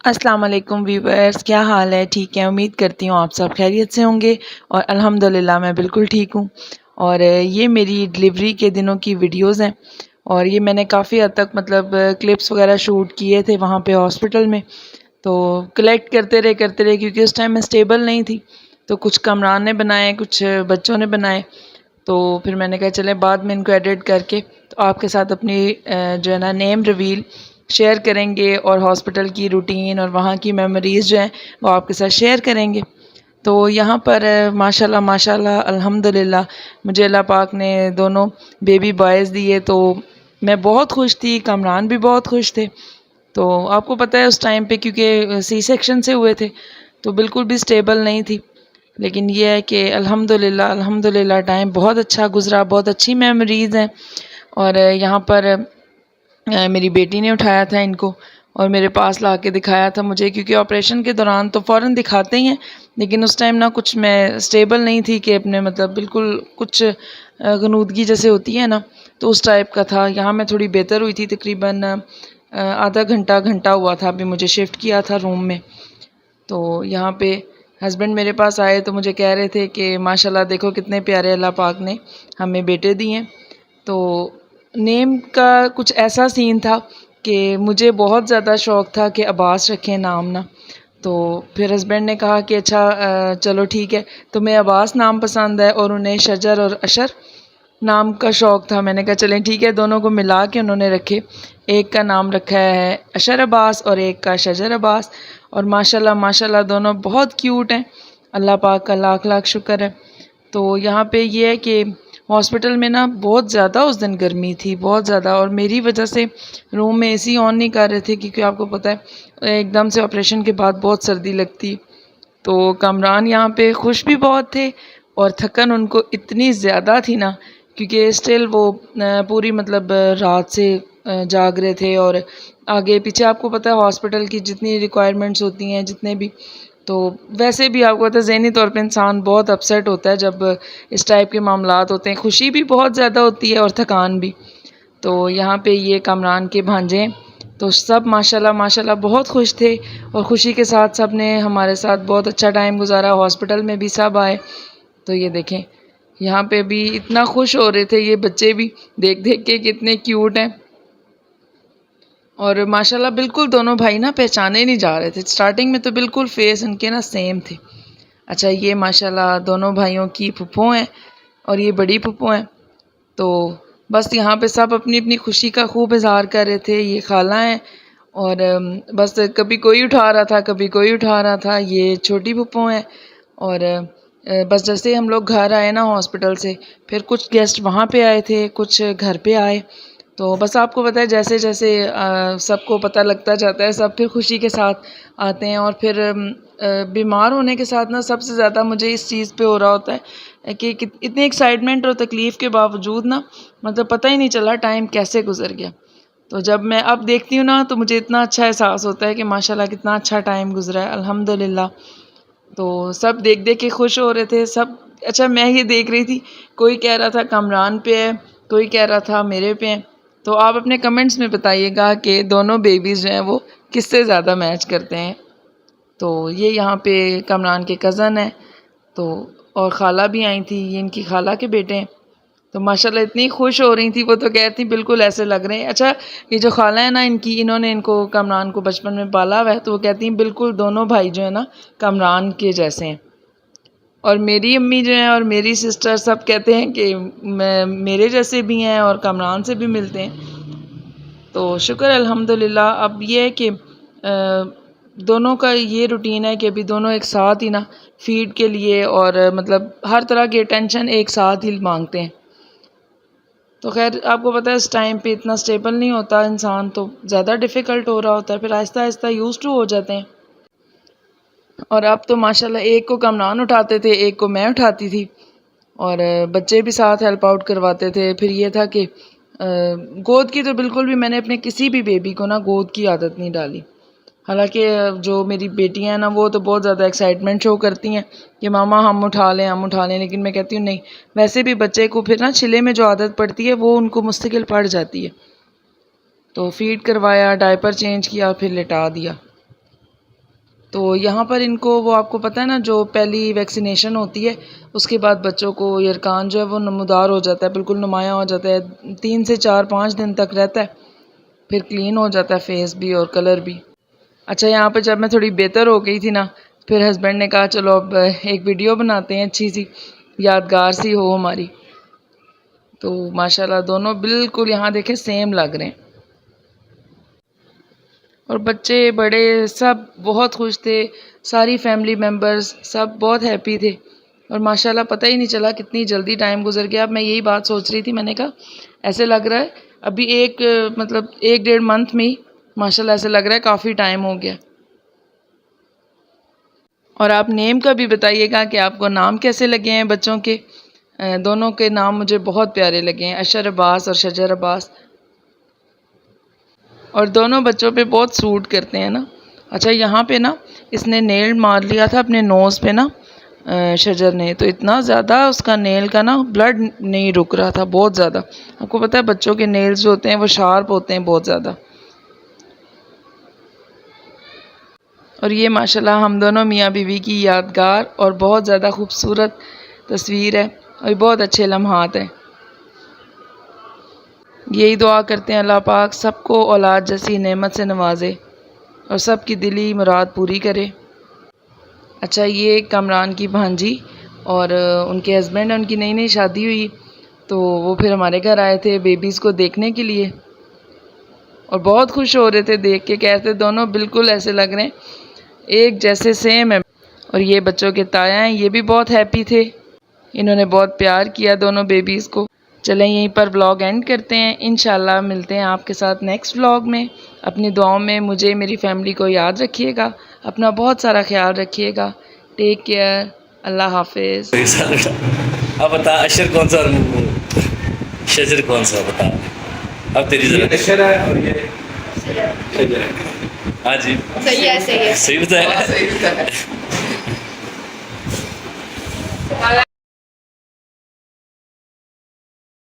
अस्सलाम वालेकुम व्यूअर्स, क्या हाल है? ठीक है, उम्मीद करती हूँ आप सब खैरियत से होंगे और अल्हम्दुलिल्लाह मैं बिल्कुल ठीक हूँ। और ये मेरी डिलीवरी के दिनों की वीडियोस हैं और ये मैंने काफ़ी हद तक मतलब क्लिप्स वगैरह शूट किए थे वहाँ पे हॉस्पिटल में। तो कलेक्ट करते रहे क्योंकि उस टाइम मैं स्टेबल नहीं थी। तो कुछ कमरान ने बनाए, कुछ बच्चों ने बनाए। तो फिर मैंने कहा चलें बाद में इनको एडिट करके तो आपके साथ अपनी जो है ना नेम रिवील शेयर करेंगे और हॉस्पिटल की रूटीन और वहाँ की मेमोरीज़ जो हैं वो आपके साथ शेयर करेंगे। तो यहाँ पर माशाल्लाह माशाल्लाह अल्हम्दुलिल्लाह मुझे अल्लाह पाक ने दोनों बेबी बॉयज़ दिए। तो मैं बहुत खुश थी, कमरान भी बहुत खुश थे। तो आपको पता है उस टाइम पे क्योंकि सी सेक्शन से हुए थे तो बिल्कुल भी स्टेबल नहीं थी। लेकिन ये है कि अल्हम्दुलिल्लाह अल्हम्दुलिल्लाह टाइम बहुत अच्छा गुज़रा, बहुत अच्छी मेमोरीज़ हैं। और यहाँ पर मेरी बेटी ने उठाया था इनको और मेरे पास ला के दिखाया था मुझे, क्योंकि ऑपरेशन के दौरान तो फ़ौरन दिखाते ही हैं, लेकिन उस टाइम ना कुछ मैं स्टेबल नहीं थी कि अपने मतलब बिल्कुल कुछ गनूदगी जैसे होती है ना, तो उस टाइप का था। यहाँ मैं थोड़ी बेहतर हुई थी, तकरीबन आधा घंटा हुआ था अभी मुझे शिफ्ट किया था रूम में। तो यहाँ पे हस्बैंड मेरे पास आए तो मुझे कह रहे थे कि माशाल्लाह देखो कितने प्यारे अल्लाह पाक ने हमें बेटे दिए हैं। तो नेम का कुछ ऐसा सीन था कि मुझे बहुत ज़्यादा शौक़ था कि अब्बास रखें नाम ना। तो फिर हस्बैंड ने कहा कि अच्छा चलो ठीक है, तुम्हें अब्बास नाम पसंद है और उन्हें शजर और अशर नाम का शौक़ था। मैंने कहा चलें ठीक है, दोनों को मिला के उन्होंने रखे। एक का नाम रखा है अशर अब्बास और एक का शजर अब्बास। और माशाल्लाह माशाल्लाह दोनों बहुत क्यूट हैं, अल्लाह पाक का लाख लाख शुक्र है। तो यहाँ पे ये है कि हॉस्पिटल में ना बहुत ज़्यादा उस दिन गर्मी थी, बहुत ज़्यादा, और मेरी वजह से रूम में एसी ऑन नहीं कर रहे थे क्योंकि आपको पता है एकदम से ऑपरेशन के बाद बहुत सर्दी लगती। तो कमरान यहाँ पे खुश भी बहुत थे और थकन उनको इतनी ज़्यादा थी ना, क्योंकि स्टिल वो पूरी मतलब रात से जाग रहे थे। और आगे पीछे आपको पता है हॉस्पिटल की जितनी रिक्वायरमेंट्स होती हैं जितने भी, तो वैसे भी आपको पता है ज़हनी तौर पे इंसान बहुत अपसेट होता है जब इस टाइप के मामलात होते हैं। खुशी भी बहुत ज़्यादा होती है और थकान भी। तो यहाँ पे ये कमरान के भांजे हैं, तो सब माशाल्लाह माशाल्लाह बहुत खुश थे और खुशी के साथ सब ने हमारे साथ बहुत अच्छा टाइम गुजारा। हॉस्पिटल में भी सब आए। तो ये देखें यहाँ पे भी इतना खुश हो रहे थे ये बच्चे भी, देख देख के कितने क्यूट हैं। और माशाल्लाह बिल्कुल दोनों भाई ना पहचाने नहीं जा रहे थे स्टार्टिंग में, तो बिल्कुल फेस उनके ना सेम थे। अच्छा ये माशाल्लाह दोनों भाइयों की फुप्पो हैं और ये बड़ी फुप्पो हैं। तो बस यहाँ पे सब अपनी अपनी खुशी का खूब इजहार कर रहे थे। ये खाला हैं और बस कभी कोई उठा रहा था कभी कोई उठा रहा था। ये छोटी फुप्पो हैं। और बस जैसे हम लोग घर आए ना हॉस्पिटल से, फिर कुछ गेस्ट वहाँ पे आए थे, कुछ घर पे आए। तो बस आपको पता है जैसे जैसे सबको पता लगता जाता है सब फिर खुशी के साथ आते हैं। और फिर बीमार होने के साथ ना सबसे ज़्यादा मुझे इस चीज़ पे हो रहा होता है कि इतनी एक्साइटमेंट और तकलीफ़ के बावजूद ना मतलब पता ही नहीं चला टाइम कैसे गुजर गया। तो जब मैं अब देखती हूँ ना तो मुझे इतना अच्छा एहसास होता है कि माशाल्लाह कितना अच्छा टाइम गुजरा है अल्हम्दुलिल्लाह। तो सब देख देख के खुश हो रहे थे सब। अच्छा मैं ये देख रही थी, कोई कह रहा था कमरान पे है, कोई कह रहा था मेरे पे है। तो आप अपने कमेंट्स में बताइएगा कि दोनों बेबीज़ जो हैं वो किससे ज़्यादा मैच करते हैं। तो ये यहाँ पे कमरान के कज़न हैं। तो और ख़ाला भी आई थी, ये इनकी ख़ाला के बेटे हैं। तो माशाल्लाह इतनी खुश हो रही थी वो, तो कहती बिल्कुल ऐसे लग रहे हैं। अच्छा ये जो ख़ाला है ना इनकी, इन्होंने इनको कमरान को बचपन में पाला हुआ है, तो वो कहती हैं बिल्कुल दोनों भाई जो है ना कमरान के जैसे हैं। और मेरी अम्मी जो हैं और मेरी सिस्टर सब कहते हैं कि मेरे जैसे भी हैं और कमरान से भी मिलते हैं। तो शुक्र अल्हम्दुलिल्लाह। अब ये है कि दोनों का ये रूटीन है कि अभी दोनों एक साथ ही ना फीड के लिए और मतलब हर तरह की अटेंशन एक साथ ही मांगते हैं। तो खैर आपको पता है इस टाइम पे इतना स्टेबल नहीं होता इंसान, तो ज़्यादा डिफ़िकल्ट हो रहा होता है, फिर आहिस्ता आहिस्ता यूज़ टू हो जाते हैं। और अब तो माशाल्लाह एक को कमरान उठाते थे, एक को मैं उठाती थी और बच्चे भी साथ हेल्प आउट करवाते थे। फिर ये था कि गोद की तो बिल्कुल भी मैंने अपने किसी भी बेबी को ना गोद की आदत नहीं डाली। हालांकि जो मेरी बेटियां हैं ना वो तो बहुत ज़्यादा एक्साइटमेंट शो करती हैं कि मामा हम उठा लें, लेकिन मैं कहती हूँ नहीं। वैसे भी बच्चे को फिर ना छिले में जो आदत पड़ती है वो उनको मुस्तकिल पड़ जाती है। तो फीड करवाया, डायपर चेंज किया, फिर लिटा दिया। तो यहाँ पर इनको वो आपको पता है ना, जो पहली वैक्सीनेशन होती है उसके बाद बच्चों को यरकान जो है वो नमदार हो जाता है, बिल्कुल नुमाया हो जाता है, 3 से 4-5 दिन तक रहता है, फिर क्लीन हो जाता है फेस भी और कलर भी। अच्छा, यहाँ पे जब मैं थोड़ी बेहतर हो गई थी ना, फिर हस्बैंड ने कहा चलो अब एक वीडियो बनाते हैं, अच्छी सी यादगार सी हो हमारी। तो माशाल्लाह दोनों बिल्कुल यहाँ देखें सेम लग रहे हैं, और बच्चे बड़े सब बहुत खुश थे, सारी फैमिली मेम्बर्स सब बहुत हैप्पी थे, और माशाल्लाह पता ही नहीं चला कितनी जल्दी टाइम गुजर गया। अब मैं यही बात सोच रही थी, मैंने कहा ऐसे लग रहा है अभी मतलब 1-1.5 मंथ में ही माशाल्लाह ऐसे लग रहा है काफ़ी टाइम हो गया। और आप नेम का भी बताइएगा कि आपको नाम कैसे लगे हैं बच्चों के। दोनों के नाम मुझे बहुत प्यारे लगे हैं, अशर अब्बास और शजर अब्बास, और दोनों बच्चों पे बहुत सूट करते हैं ना। अच्छा, यहाँ पे ना इसने नेल मार लिया था अपने नोज़ पे ना, शजर ने, तो इतना ज़्यादा उसका नेल का ना ब्लड नहीं रुक रहा था, बहुत ज़्यादा। आपको पता है बच्चों के नेल्स जो होते हैं वो शार्प होते हैं बहुत ज़्यादा। और ये माशाल्लाह हम दोनों मियाँ बीवी की यादगार और बहुत ज़्यादा खूबसूरत तस्वीर है, और बहुत अच्छे लम्हात हैं। यही दुआ करते हैं अल्लाह पाक सबको औलाद जैसी नेमत से नवाजे और सबकी दिली मुराद पूरी करे। अच्छा, ये कामरान की भांजी और उनके हस्बैंड, उनकी नई नई शादी हुई, तो वो फिर हमारे घर आए थे बेबीज़ को देखने के लिए, और बहुत खुश हो रहे थे देख के, कहते दोनों बिल्कुल ऐसे लग रहे हैं एक जैसे सेम है। और ये बच्चों के ताया हैं, ये भी बहुत हैप्पी थे, इन्होंने बहुत प्यार किया दोनों बेबीज़ को। चलें यहीं पर व्लॉग एंड करते हैं, इंशाल्लाह मिलते हैं आपके साथ नेक्स्ट व्लॉग में। अपनी दुआओं में मुझे, मेरी फैमिली को याद रखिएगा, अपना बहुत सारा ख्याल रखिएगा। टेक केयर, अल्लाह हाफिज़। अब बता अशर कौन सा और शजर कौन सा, बता अब तेरी जरा। अशर है और ये शजर है। हाँ जी, सही है, सही है। सही बताया। सही है।